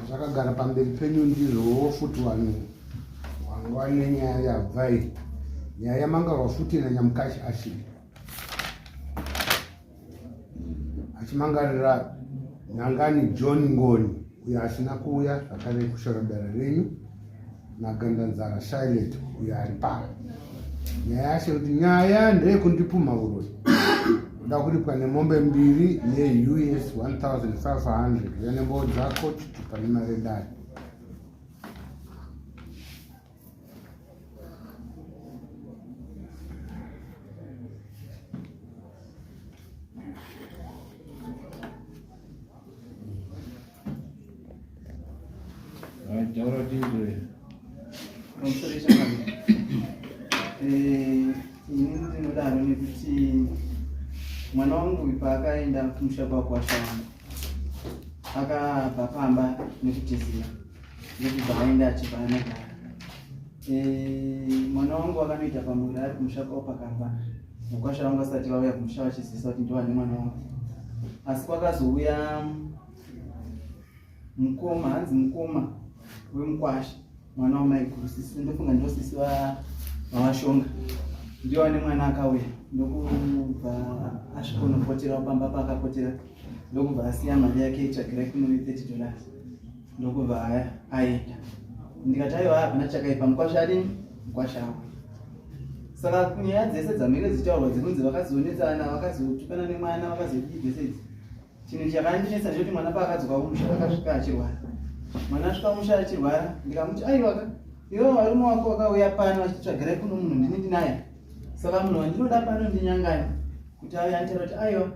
Zvakagara pamberi penyu ndizvowo futi wanga nenyaya yabvai nyaya yamangarwa futi naNyamukashi Ashili achimangarira Nyangani John Ngoni uyo asina kuuya zvakare kushora dare renyu naGandanzara Charlotte uyo ari pano. Nyaya yacho kuti nyaya ndeyekundipuma uroi uda kuripwa nemombe mbiri neUS 1500 yanembo dzako chitupa nemari dare. Ndinodaro nekuti mwana wangu paakaenda kumusha kwakwasha wangu akabva pamba nekutizira ndokubva aenda achibva anogara. Mwana wangu akanoita pamuviri ari kumusha kwavo pakamba mukwasha wangu asati vauya kumusha vachizivisa kuti ndovane mwana wangu, asi kwakazouya mukoma, hanzi mukoma wemukwasha mwana wamaiguru sisi, ndofunga ndo sisi vavashonga ndiwo ane mwana akauya ndokubva asvikonopotera pamba paakapotera ndokubva asiya mari yake itsvagira kuno $30 ndokubva aenda. Ndikati aiwa hapana chakaipa mukwasha adini mukwasha avo. Saka nyaya dzese dzamire dzichitaurwa dzekunzi vakazonetsana vakazotukana nemwana vakazodii dzese idzi, chinhu chakandinetsa ndechoti mwana paakadzoka kumusha akasvika achirwara. Mwana asvika kumusha achirwara ndikamuti aiwa iwe varume wako wakauya pano achitsvagira kuno munhu ndini ndinaye, saka munhu wandinoda pano ndiNyangani kuti auya anditaura kuti aiwa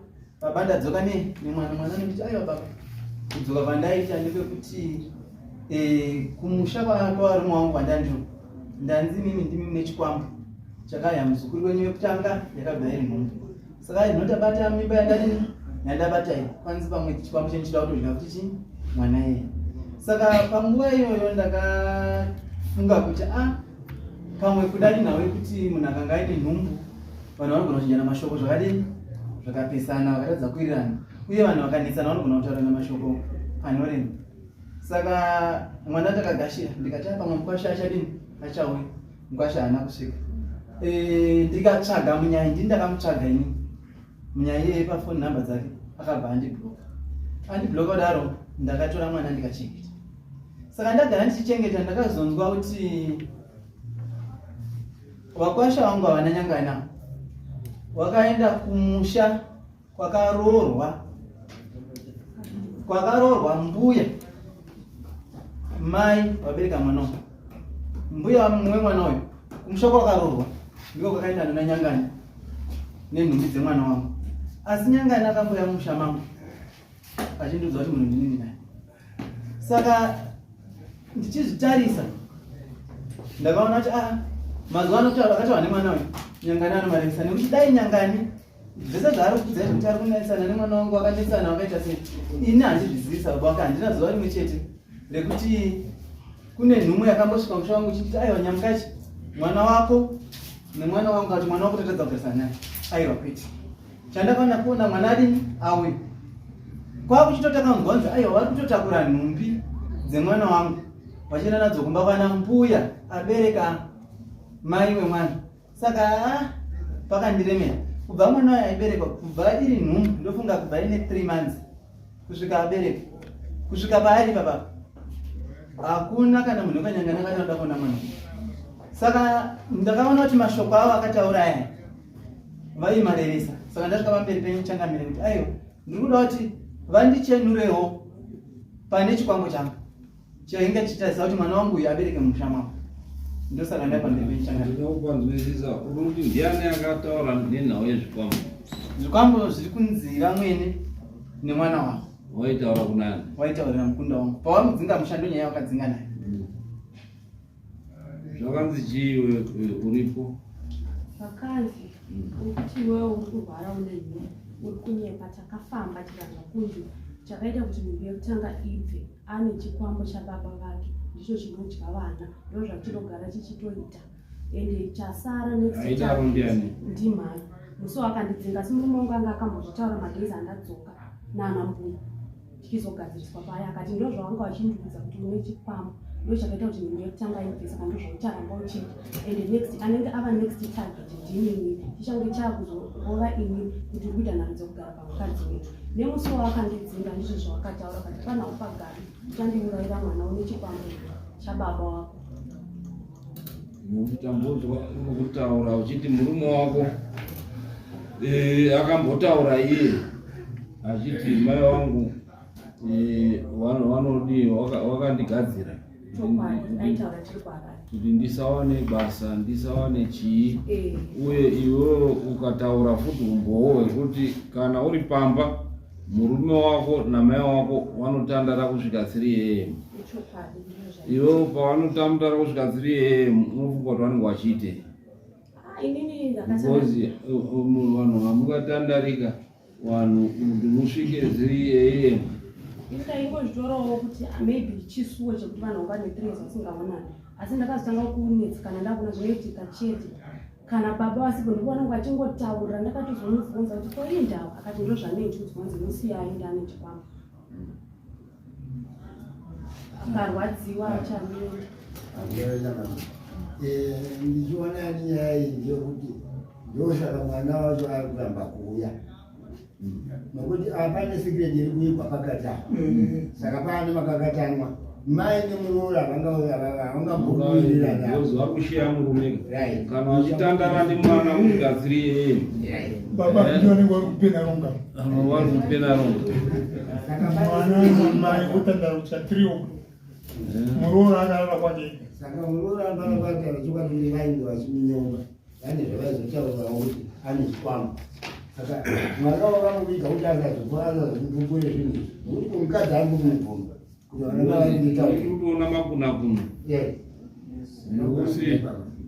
baba ndadzoka nemwana. Mwana nekuti aiwa baba kudzoka kwandaita ndepekuti kumusha kwavarume wangu kwandandiro ndanzi mimi ndimi nechikwambo chakaya muzukuru wenyu yekutanga yakabva iri nhumbu, saka ndinotabata mimba yandabatai kwanzi pamwe chikwambo chenyu chida kutodya kuti chii mwana yeye. Saka panguva iyoyo ndakafunga kuti kamwe kudani nawe kuti munhu akanga aine nhumbu vanhu vanogona kuchinjana mashoko zvakadini zvakapesana vakaratidza kuwirirana, uye vanhu vakanetsana vanogona kutaurana mashoko anorema. Saka mwana takagashira ndikati pamwe mukwasha achadini achauya, mukwasha haana kusvika. Ndikatsvaga munyaya ndini ndakamutsvaga ini munyaya iyeye pafoni nhamba dzake akabva andibloka kudaro ndakatora mwana ndikachengeta. Saka ndagara ndichichengeta ndakazonzwa kuti wakwasha wangu havana Nyangana wakaenda kumusha kwakaroorwa mbuya mai wabereka mwana uyu, mbuya mumwe mwana uyu kumusha kwakaroorwa ndiko kwakaenda nona Nyangani nenhumbi dzemwana wangu, asi Nyangani akamboya musha mangu achindiudza kuti munhu ndinini naye. Saka ndichizvitarisa ndakaona kuti mazuva ano kutaura vakati vane mwana uyu Nyangani anomarevisa, nekuti dai Nyangani zvese zvaari kudzai kuti ari kunetsana nemwana wangu wakanetsana wakaita sei, ini handizvizivisa baba wake, handina zuva rimwe chete rekuti kune nhumwe yakambosvika musha wangu ichiti aiwa Nyamukashi mwana wako nemwana wangu kuti mwana wako totadza kugarisana naye. Aiwa kwete, chandakaona kuona mwana adini auya kwakuchitotaka kunzwanza aiwa vari kutotakura nhumbi dzemwana wangu vachienda nadzo kumba kwana mbuya abereka mai wemwana. Saka pakandiremera kubva mwana wayo aiberekwa kubva iri nhumbu, ndofunga kubva ine 3 months kusvika aberekwa kusvika paari papa hakuna kana munhu wakanyangana akanoda kuona mwana. Saka ndakaona kuti mashoko avo akataura aya vaimarevesa. Saka ndasvika pamberi penyu changamire kuti aiwa ndiri kuda kuti vandichenurewo pane chikwambo changu chainge chichitarisa kuti mwana wangu uyu abereke mumusha mavo. Ndosaka ndai pamberi penyu changamire. Ndinokupanzwisisa uri kuti ndiani akataura nenhau yezvikwambo? Zvikwambo zviri kunzi vamwene nemwana wavo. Waitaura kunani? Waitaurira mukunda wangu pawamudzinga mushando nyaya wakadzinga naye. Zvakanzi chii uripo? Vakanzi ukuthi wewe uri kurwara une nhumbu uri kunyepa takafamba tikabva kunze chakaita kuti nhumbu yekutanga ibve ane chikwambo chababa vake ndicho chinodya vana, ndo zvatinogara tichitoita ende chasara aidaro ndiani ndimhai musi wakandidzinga asi murume wangu anga akambozvitaura magezi andadzoka nana mbuya tichizogadziriswa paya akati ndo zvawanga wachindikudza kuti une chikwambo ndo chakaita kuti nhume yekutanga ibve saka ndo zvaucharamba uchiita and next anenge ava next target ndinini chichange chakuzongova ini kuti uri kuita nharo dzokugara pamukadzi wetu nemusi wawakandidzinga ndizvo zvawakataura kuti pana upagari uchandiurayira mwana une chikwambo chababa wako. Mutambudzwa unokutaura uchiti murume wako akambotaura iye achiti mai wangu vanodii wakandigadzira kuti ndisawane basa ndisawane chii uye iwewe ukataura futi umbowo hwekuti kana uri pamba murume wako namai wako vanotandara kusvika 3 am. Iwewe pavanotandara kusvika 3 am unofunga kuti vanenge vachiite because vanhu vamungatandarika vanhu kuti musvike 3 am. Ingozvitorawo kuti maybe chisuwo chekuti vanhu vane 3 vasingaonani asi ndakazotanga kunetsekana ndakuona zvinoitika chete kana baba wasipo ndikuona ngo achingotaura ndakatozomubvunza kuti koi ndau akati ndo zvaneichiudzwa nzi musiyai ndane chikwambo akarwadziwa achamira ndichiona nyaya iyi ndeyekuti ndosaka mwana wacho ari kuramba kuuya nokuti apane sikireti iri kuikwa pakatana saka pane makakatanwa mai nemuroora vangambokuwirirana kushiya murume kana wachitandara nemwana kusvika 3 am baba ndione wari kupena ronga wari kupena ronga mwana mai kutandara kusvika 3 o'clock muroora akarara kwake saka muroora ambara kwake vachikwatiri vainge vachimunyonga vane zvavaizotaurawo kuti ane chikwambo saka mwana wavamuviga kuti asazokupuire zvinhu nokuti kumukadzi ari kumubvunza kuti vana vakutoona makunakuna nokuti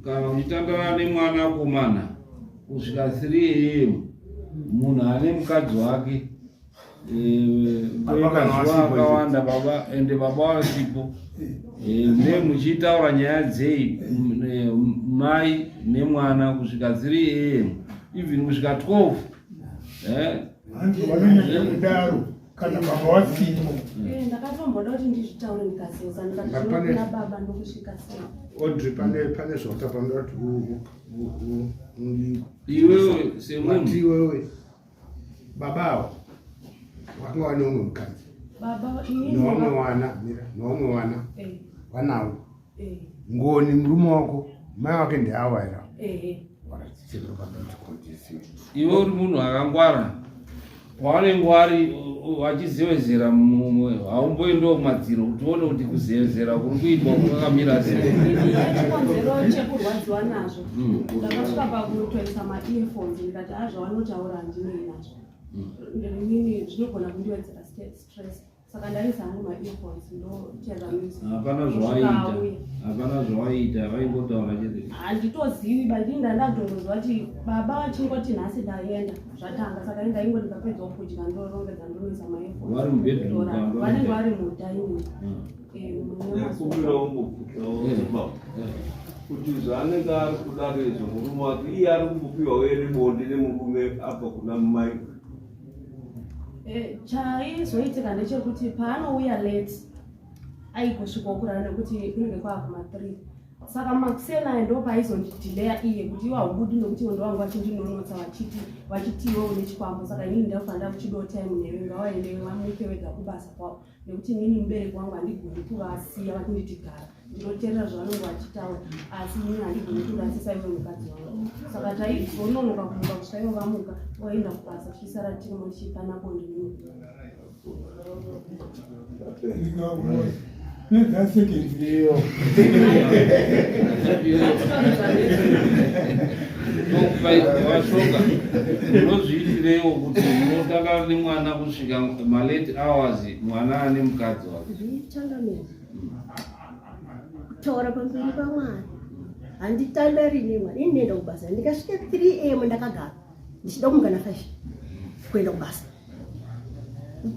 kana uchitandara nemwana komana kusvika 3 am munhu ane mukadzi wake mazuva akawanda baba ende baba wasipo ndemuchitaura nyaya dzei mai nemwana kusvika 3 am even kusvika 12 vantu vanonyanya kudaro kana baba wasipo ndakatomboda kuti ndizvitaure ndikasesa ndikationa baba ndokusvika sei Audrey pane zvakatapanda kuti iwewe semunhu iwewe babawo wakanga wane umwe mukadzi noumwe wana wanawo ngoni murume wako mai wake ndeawaira iwe uri munhu akangwara waanenge wari wachizevezera mumwe haumboendawo kumadziro kuti uone kuti kuzevezera kuri kuitwa kwakamira chikonzero chekurwadziwa nazvo ndakasvika pakutoisa ma-earphones ndikati azvavanotaura handinei nazvo nini zvinogona kundiwedzera stress saka ndaisa hangu ma-earphones ndochera music. Hapana zvawaita vaingotaura chete handitozivi badinda ndakutongozwa kuti baba achingoti nhasi ndaenda zvatanga saka ingaingoti ndikapedza kudya ndorongedza ndonoisa ma-earphones vari mubedroom vanenge vari mudaini kuti zvaanenge ari kudaro izvo murume wake iye ari kumbopiwa were bonde nemurume abva kuna mai chaizoitika ndechekuti paanouya late aigosvikawo kurara nekuti kunenge kwaakuma 3 saka makusena ndo paaizondidhileya iye kuti iwe haubudi nokuti ndo wangu vachindinonotsa vachiti iwe une chikwambo saka inini ndafanira kuchidawo time newe ngawaende wamuke wega kubasa kwavo nekuti inini mubereki wangu handigoni kuvasiya vachinditi gara ndinoteerera zvavanenge vachitaura asi inini handigoni kurasisa iwe mukadzi wangu saka taizononoka kumuka kusvika ivo vamuka waenda kubasa tichisara tirimo tichipana bonde nini nedasekenziriyo vashoka unozviitirewo kuti unotandara nemwana kusvika malate hours mwana ane mukadzi wake kutaura pamberi pamwana handitandari nemwana ini ndienda kubasa ndikasvika 3 am ndakagara ndichida kumuka na 5 kuenda kubasa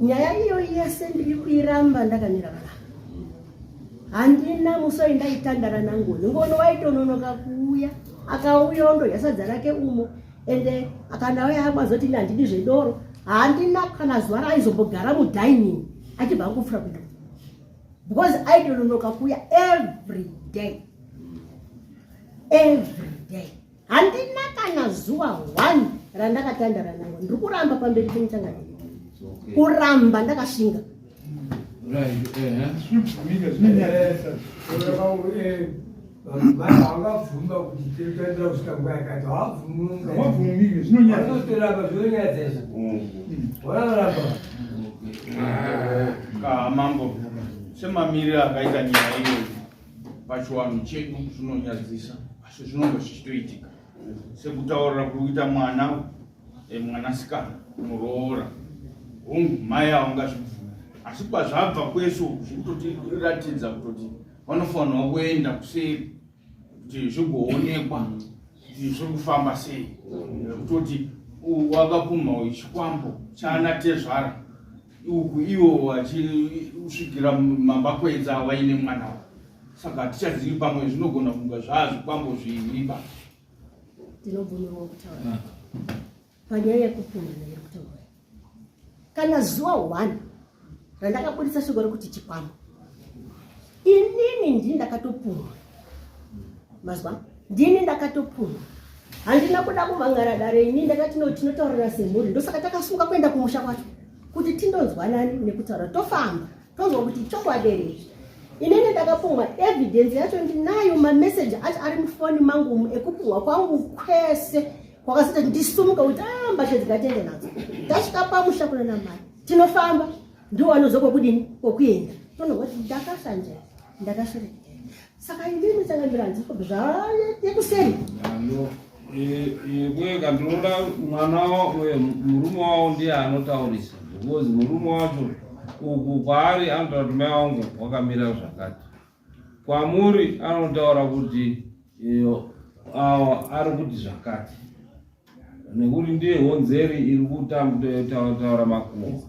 nyaya iyo yese ndiri kuiramba ndakanira vana handina musoi ndaitandara nangoni ngono waitononoka kuuya akauya ondodya sadza rake umo ende akandauya akwazoti handidi zvedoro handina kana zuva raaizobogara mudining achibva angofura kuenda because aidononoka kuuya every day handina kana zuva 1 randakatandara nango ndiri kuramba pamberi pemutanganiri kuramba ndakashinga vakabvumba kuti tinotoenda kusvika nguva yakati havabvumike zvinonyanya anotoramba zvinonyadzesa wararamba mambo semamiriro akaita nyaya iyo pachiwanhu chedu zvinonyadzisa asi zvinonge zvichitoitika sekutaurira kuri kuita mwanasikana muroora hungu mai havangazvibvuma asi kwazvabva kwesu zvikutotiratidza kutoti vanofanirwa kuenda kuseri kuti zvigoonekwa kuti zviri kufamba sei kutoti wakapumha wechikwambo chaana tezvara uku iwo vachisvikira mambakwedza waine mwana wa saka tichazivi pamwe zvinogona kunga zvaazvikwambo zviripa ndinobvumirwa kutaura panyaya yekupumha nairi kutaura kana zuva 1 randakabudisa shoko rekuti chikwambo inini ndini ndakatopumha mazwa ndini ndakatopumha handina kuda kumhangara dare ini ndakati tinotaurira semhuri ndosaka takasunga kuenda kumusha kwacho kuti tindonzwanani nekutaura tofamba tozwa kuti chokwaderezvi inini ndakapumha evidence yacho ndinayo mameseji acho ari mufoni mangu ekupumha kwangu kwese kwakasita ndisumuka kuti mbasha dzikatende nadzo tasvika pamusha kuna namai tinofamba ndiwo wanozoka kudini kokuenda tonogwa kuti ndakashanja ndakasherekea saka inini tsangamira nziko zvayekuseri kwega ndinoda mwana murume wavo ndiye anotaurisa because murume wacho uku kwaari anotaura kuti mai wangu wakamira zvakati kwamuri anotaura kuti ari kuti zvakati nekuti ndiye honzeri iri kutaura makuhwa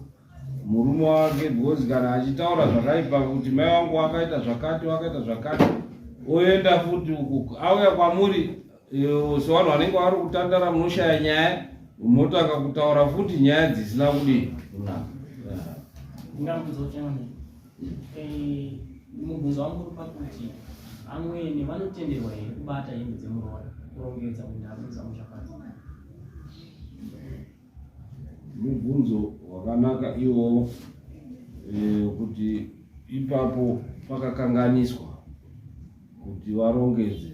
murume wake because kana achitaura zvakaipa kuti mai wangu wakaita zvakati oenda futi uku auya kwamuri sevanhu vanenge vari kutandara munoshaya nyaya munotanga kutaura futi nyaya dzisina kudii kunaka ndingamuzochanani mubvunzo wangu uri pakuti amweni vanotenderwa here kubata hembe dzemuroora kurongedza kuti apinza muchakati mubvunzo wakanaka iwowo kuti ipapo pakakanganiswa kuti varongedze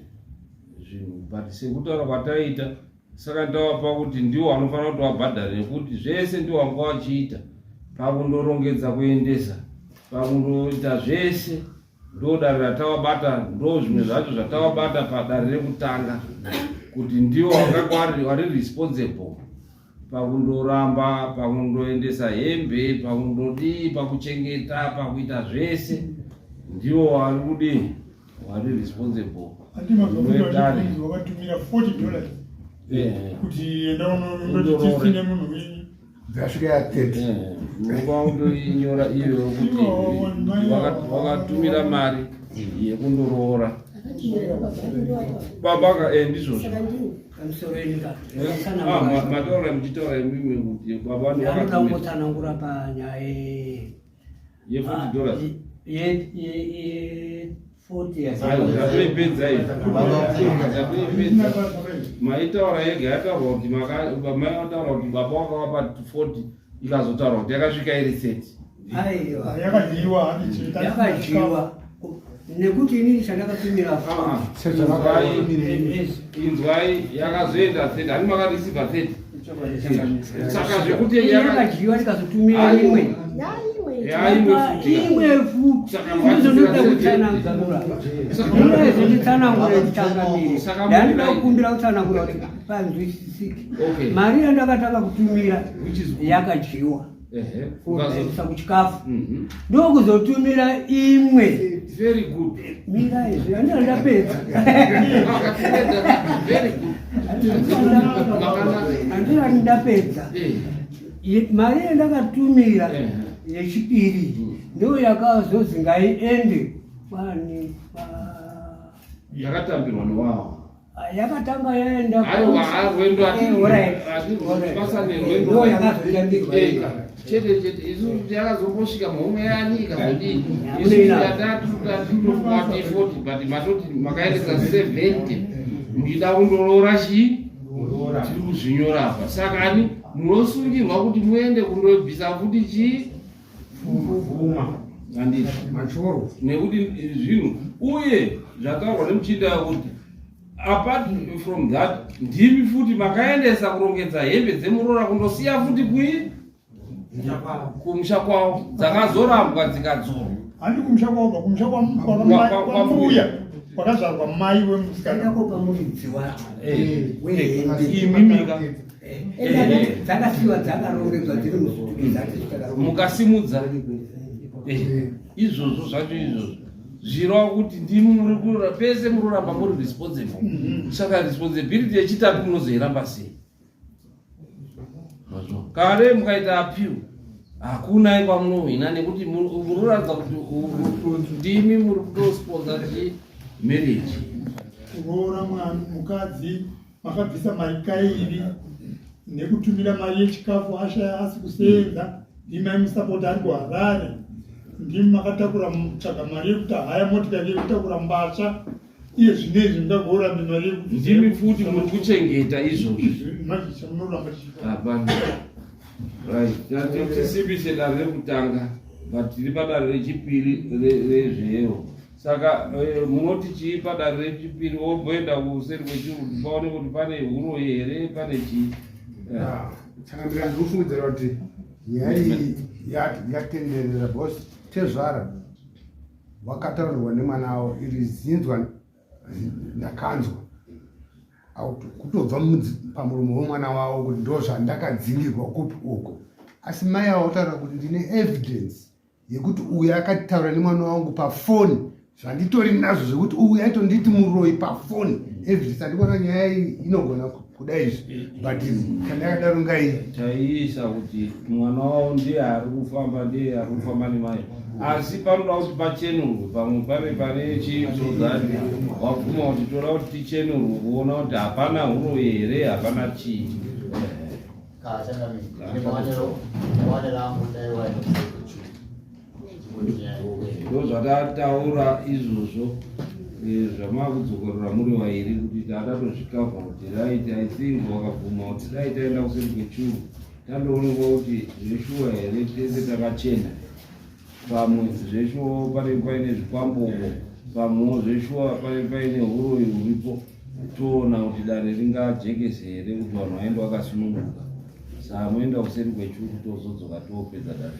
zvinhu but sekutaura kwataita saka ndavapa kuti ndiwo vanofanira kuti vabhadhare nekuti zvese ndiwo vanga vachiita pakundorongedza kuendesa pakundoita zvese ndo dare ratavabata ndo zvimwe zvacho zvatavabata padare rekutanga kuti ndiwo vanga vari responsible pakundoramba pakundoendesa hembe pakundodii pakuchengeta pakuita zvese ndiwo vari kudii vari responsible wakatumira $40 kuti enda unotiine munhu wenyu dzasvika ya 30 unondoinyora iyo kuti wakatumira mari yekundoroora babaka ndizvozvo mataura muchitaura imimi kuti baba vanotsanangura panyaya ye$40 maitaura yega yataura kuti mai vataura kuti baba wakavapa 40 ikazotaura kuti yakasvika iri 30 yakadyiwa nekuti inini chandakatumira inzwai yakazoenda 30 hani makarisibva 30 saka zvekuti yakadyiwa tikazotumira imwe futi izondoda kutsanangura izonditsanangura ndichangamiri ndandida kukumbira kutsanangura kuti panzwisisiki mari yandakatanga kutumira yakadyiwa kuisa kuchikafu ndokuzotumira imwe very good mira izvo andina ndapedza andina ndapedza mari yandakatumira yechipiri ndo yakazozi ngaiende yakatambirwa newawo yakatanga yaenda rwendo basa nerwendo yakazoshandikwa chete isu yakazombosvika mhomwe yanyika kudii isu yatatu but matoti makaendesa 70 ndida kundorora chii tiri kuzvinyora apa saka ani munosungirwa kuti muende kundobvisa futi chii handiti machoro nekuti zvinhu uye zvataurwa nemuchinda kuti apart from that ndimi futi makaendesa kurongedza hembe dzemuroora kundosiya futi kumusha kwavo dzakazorambwa dzikadzorwa handi kumusha kwavo kumusha kwambuya kwakazvarwa mai wemusikana imimika dzakasiwa dzakarongedzwa dziri mukasimudza izvozvo zvacho izvozvo zvirova kuti ndimi muri kurora pese muroramba muri responsible saka responsibility yechitatu munozoiramba sei kare mukaita appeal hakuna kwamunohwina nekuti munoratidza kuti ndimi muri kutosponsa marriage kuroora mukadzi makabvisa mari kairi nekutumira mari yechikafu ashaya asi kusenza ndimi aimusapoti ari kuharare ndimi makatakura mutsvaga mari yekuti haya motikari yekutakura mbasha iye zvinezvi ndagourambe mari yekuti ndimi futi muri kuchengeta izvozvi munoramba hapana tisimbise danho rekutanga but tiri padanho rechipiri rezvero saka munoti chii padanho rechipiri womboenda kuseri kwechirungu paone kuti pane huro here pane chii tsangamira ndikufungidzira kuti nyaya iyi yatenderera bhosi tezvara wakataurirwa nemwana wavo iri zinzwa ndakanzwa kutobva pamuromo womwana wavo kuti ndo zvandakadzingirwa kupi uko asi mai avo otaura kuti ndine evidence yekuti uyu akataura nemwana wangu pafoni zvanditori nazvo zvekuti uyu aitonditi muroyi pafoni evidence andikuona nyaya iyi inogona kuda izvi but kana yakadaro ngai taiisa kuti mwana wavo ndiye ari kufamba nemai asi panoda kuti pachenurwe pamwe pane chiizodhani wabvuma kuti toda kuti tichenurwe kuona kuti hapana huro here hapana chii ndo zvatataura izvozvo zvamavudzokorora muri vairi kuti tadatozvikavha kuti right I think wakabvuma kuti dai taenda kuseri kwechuru tandoonekwa kuti zveshuwa here tese takachena pamwe zveshuwa pane paine zvikwamboko pamwewo zveshuwa pane paine uroyi huripo toona kuti dare ringajekese here kuti vanhu vaenda vakasununguka saa moenda kuseri kwechuru tozodzoka toopedza dare